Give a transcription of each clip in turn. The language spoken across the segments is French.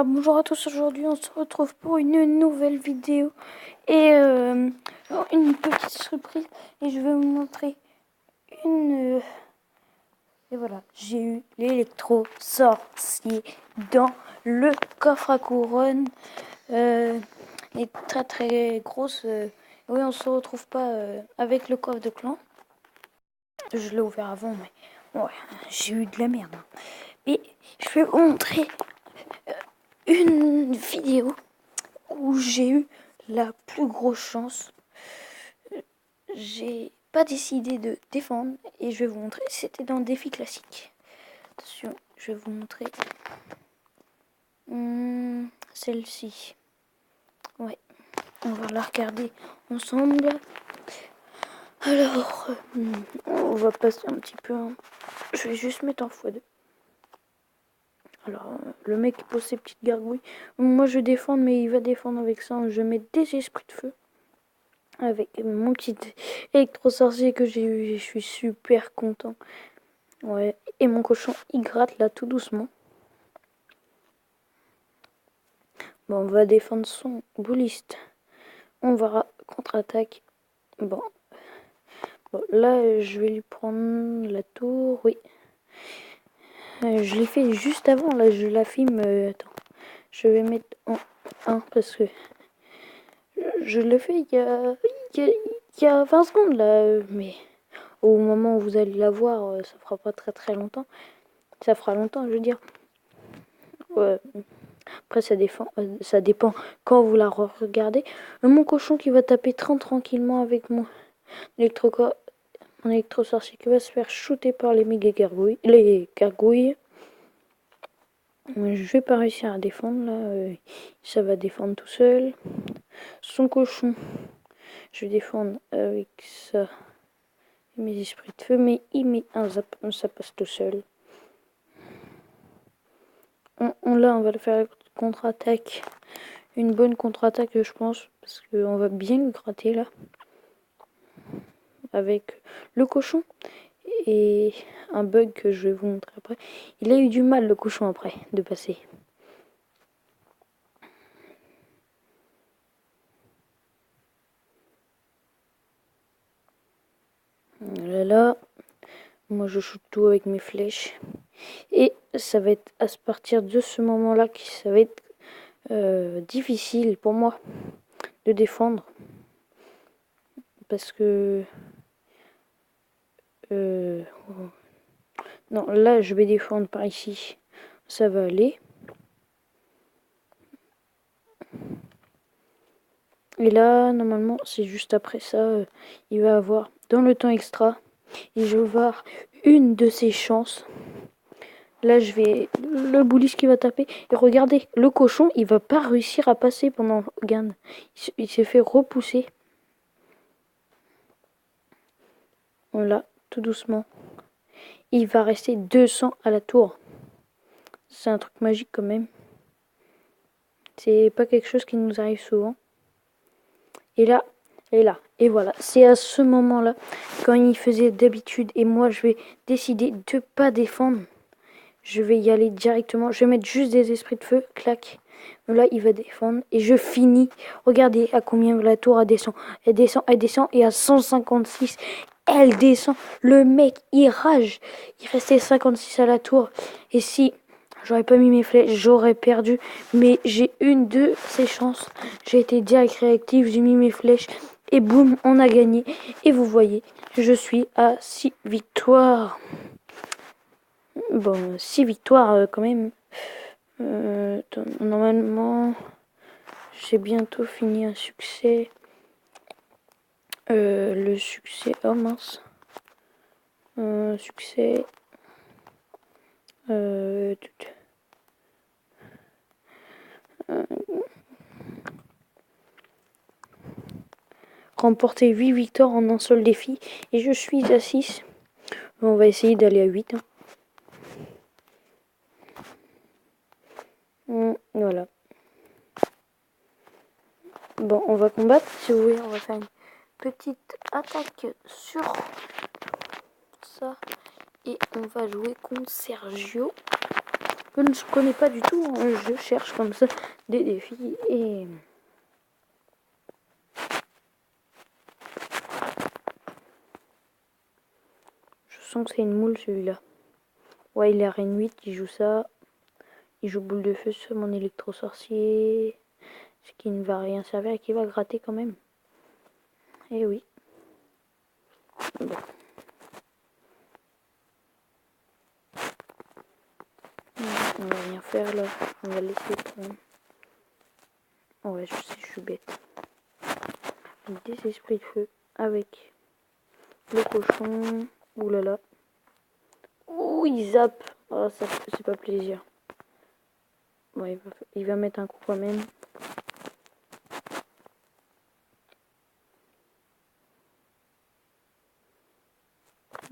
Alors bonjour à tous, aujourd'hui on se retrouve pour une nouvelle vidéo et une petite surprise et je vais vous montrer une... et voilà, j'ai eu l'électro sorcier dans le coffre à couronne et très très grosse. Oui, on se retrouve pas avec le coffre de clan. Je l'ai ouvert avant mais ouais, j'ai eu de la merde. Et je vais vous montrer une vidéo où j'ai eu la plus grosse chance. J'ai pas décidé de défendre et je vais vous montrer. C'était dans le défi classique. Attention, je vais vous montrer. Celle-ci. Ouais, on va la regarder ensemble. Alors, on va passer un petit peu. Je vais juste mettre en x2. Alors, le mec pose ses petites gargouilles. Moi, je vais défendre, mais il va défendre avec ça. Je vais mettre des esprits de feu. Avec mon petit électro-sorcier que j'ai eu. Je suis super content. Ouais. Et mon cochon, il gratte là tout doucement. Bon, on va défendre son bouliste. On va contre-attaque. Bon. Là, je vais lui prendre la tour. Oui. Je l'ai fait juste avant. Là, je la filme. Attends. Je vais mettre en 1 parce que je l'ai fait il y a 20 secondes là. Mais au moment où vous allez la voir, ça fera pas très très longtemps. Ça fera longtemps, je veux dire. Ouais. Après, ça dépend quand vous la regardez. Mon cochon qui va taper tranquillement avec mon électro-sorcier qui va se faire shooter par les méga gargouilles. Les gargouilles. Je vais pas réussir à défendre là. Ça va défendre tout seul. Son cochon, je vais défendre avec ça. Mes esprits de feu, mais il met un zap, ça passe tout seul. Là, on va le faire contre-attaque. Une bonne contre-attaque, je pense, parce qu'on va bien le gratter là. Avec le cochon. Et un bug que je vais vous montrer après. Il a eu du mal, le cochon, après, de passer. Là, moi je shoot tout avec mes flèches. Et ça va être à partir de ce moment-là que ça va être difficile pour moi de défendre. Parce que... non, là je vais défendre par ici. Ça va aller. Et là, normalement, c'est juste après ça, il va avoir dans le temps extra. Et je vais voir une de ses chances. Là, je vais... Le bouliste qui va taper. Et regardez, le cochon, il va pas réussir à passer pendant Gain. Il s'est fait repousser. Voilà, tout doucement. Il va rester 200 à la tour. C'est un truc magique quand même. C'est pas quelque chose qui nous arrive souvent. Et là, et voilà. C'est à ce moment-là, quand il faisait d'habitude, et moi je vais décider de pas défendre. Je vais y aller directement. Je vais mettre juste des esprits de feu. Clac. Là, il va défendre. Et je finis. Regardez à combien la tour elle descend. Elle descend, elle descend. Et à 156, elle descend. Le mec, il rage. Il restait 56 à la tour. Et si j'aurais pas mis mes flèches, j'aurais perdu. Mais j'ai une de ces chances. J'ai été direct réactif. J'ai mis mes flèches. Et boum, on a gagné. Et vous voyez, je suis à 6 victoires. Bon, 6 victoires quand même. Normalement, j'ai bientôt fini un succès. Le succès... Oh mince. Succès... remporter 8 victoires en un seul défi. Et je suis à 6. On va essayer d'aller à 8. Voilà. Bon, on va combattre. Si vous voulez, on va faire une petite attaque sur ça. Et on va jouer contre Sergio. Je ne connais pas du tout, hein. Je cherche comme ça des défis et... Je sens que c'est une moule celui-là. Ouais, il est Arène 8, il joue ça. Il joue boule de feu sur mon électro-sorcier. Ce qui ne va rien servir et qui va gratter quand même. Eh oui. Bon. On va rien faire là. On va laisser prendre. Ouais, je sais, je suis bête. Des esprits de feu avec le cochon. Ouh là là. Ouh, il zappe. Oh, ça, c'est pas plaisir. Bon, il va mettre un coup quand même.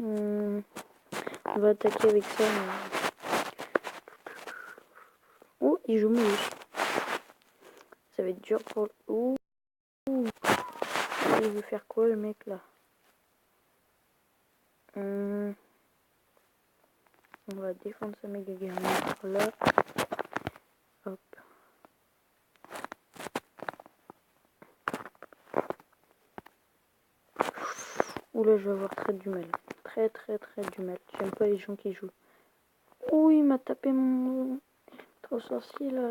On va attaquer avec ça. Oh, il joue Moulus. Ça va être dur pour... Ouh. Il veut faire quoi le mec là? On va défendre sa méga guerrière là. Hop. Oula, je vais avoir très du mal. Très du mal. J'aime pas les gens qui jouent. Ouh, il m'a tapé mon trop sorcier là.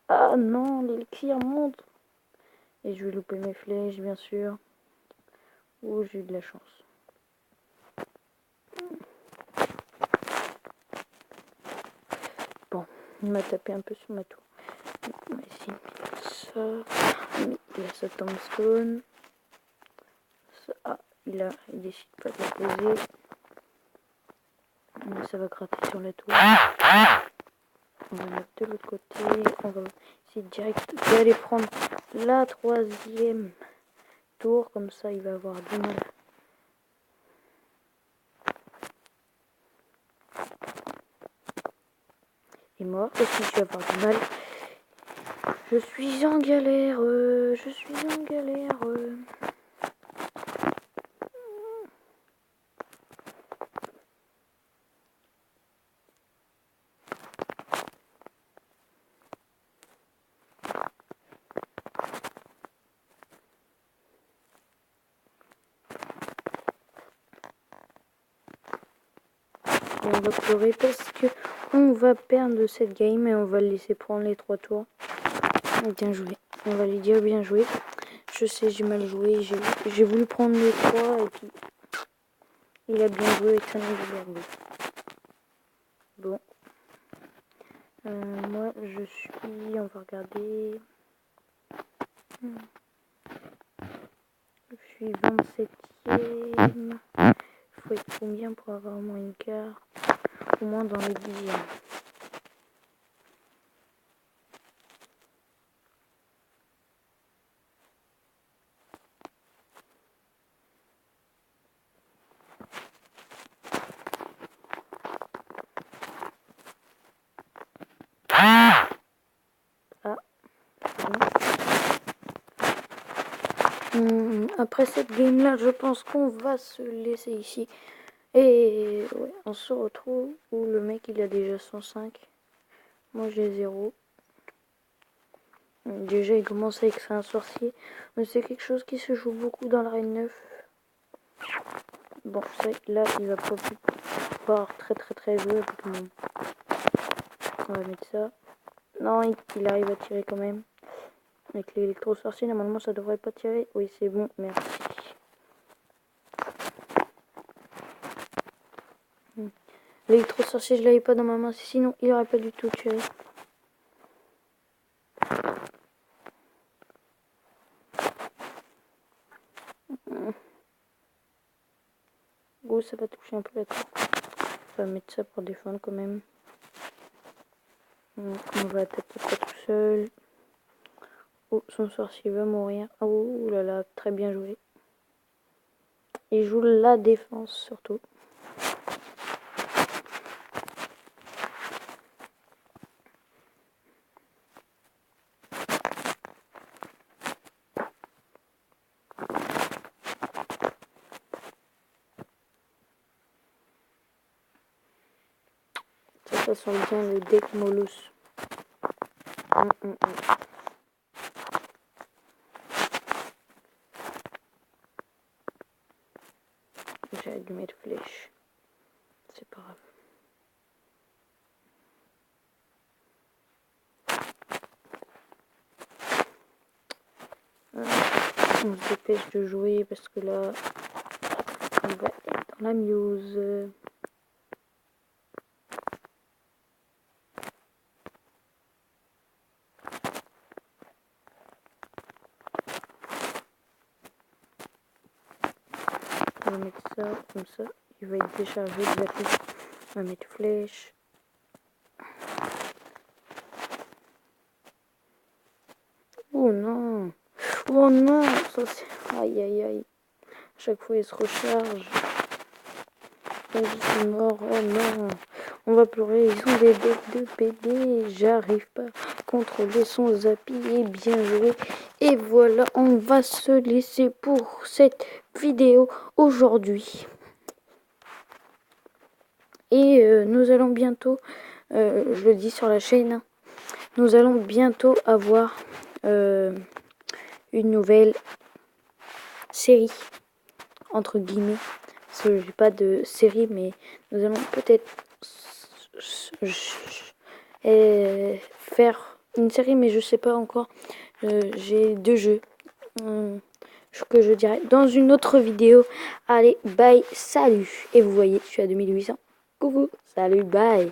Ah non, l'élixir monte. Et je vais louper mes flèches, bien sûr. Ouh, j'ai eu de la chance. Bon, il m'a tapé un peu sur ma tour. On va essayer de mettre ça. Il a sa tombstone. Ça, ah, il décide pas de la poser. Mais ça va gratter sur la tour. On va mettre de l'autre côté. On va essayer direct d'aller prendre la 3e tour. Comme ça, il va avoir du mal. Et moi aussi, je vais avoir du mal. Je suis en galère. Je suis en galère. Et on va pleurer parce que on va perdre de cette game et on va le laisser prendre les 3 tours. Bien joué. On va lui dire bien joué. Je sais, j'ai mal joué. J'ai voulu prendre les 3 et puis il a bien joué avec sa magie. Bon. Moi, je suis... On va regarder. Je suis 27e. Il faut être combien pour avoir au moins une carte? Au moins dans les 10e. Après cette game là, je pense qu'on va se laisser ici. Et ouais, on se retrouve où le mec il a déjà 105. Moi j'ai 0. Déjà il commence avec un sorcier. Mais c'est quelque chose qui se joue beaucoup dans l'arène 9. Bon, là il va pas pouvoir très jouer avec tout le monde. On va mettre ça. Non, il arrive à tirer quand même. Avec l'électro-sorcier, normalement ça devrait pas tirer. Oui, c'est bon, merci. L'électro-sorcier, je l'avais pas dans ma main, sinon il aurait pas du tout tiré. Oh, ça va toucher un peu la tête. On va mettre ça pour défendre quand même. On va attaquer pas tout seul. Oh, son sorcier va mourir. Oh là là, très bien joué. Il joue la défense surtout. Ça sent bien le deck Molus. J'ai allumé de flèche. C'est pas grave. On se dépêche de jouer parce que là, on va être dans la muse. On va mettre ça comme ça. Il va être déchargé de la flèche. On va mettre flèche. Oh non! Oh non! Ça c'est. Aïe aïe aïe. À chaque fois il se recharge. Je suis mort. Oh non! On va pleurer. Ils ont des decks de PD. J'arrive pas à contrôler son Zappy. Et bien joué. Et voilà, on va se laisser pour cette vidéo aujourd'hui. Et nous allons bientôt, je le dis sur la chaîne, nous allons bientôt avoir une nouvelle série, entre guillemets. Parce que j'ai pas de série, mais nous allons peut-être faire une série, mais je sais pas encore. J'ai 2 jeux que je dirai dans une autre vidéo. Allez, bye, salut. Et vous voyez, je suis à 2800. Coucou, salut, bye.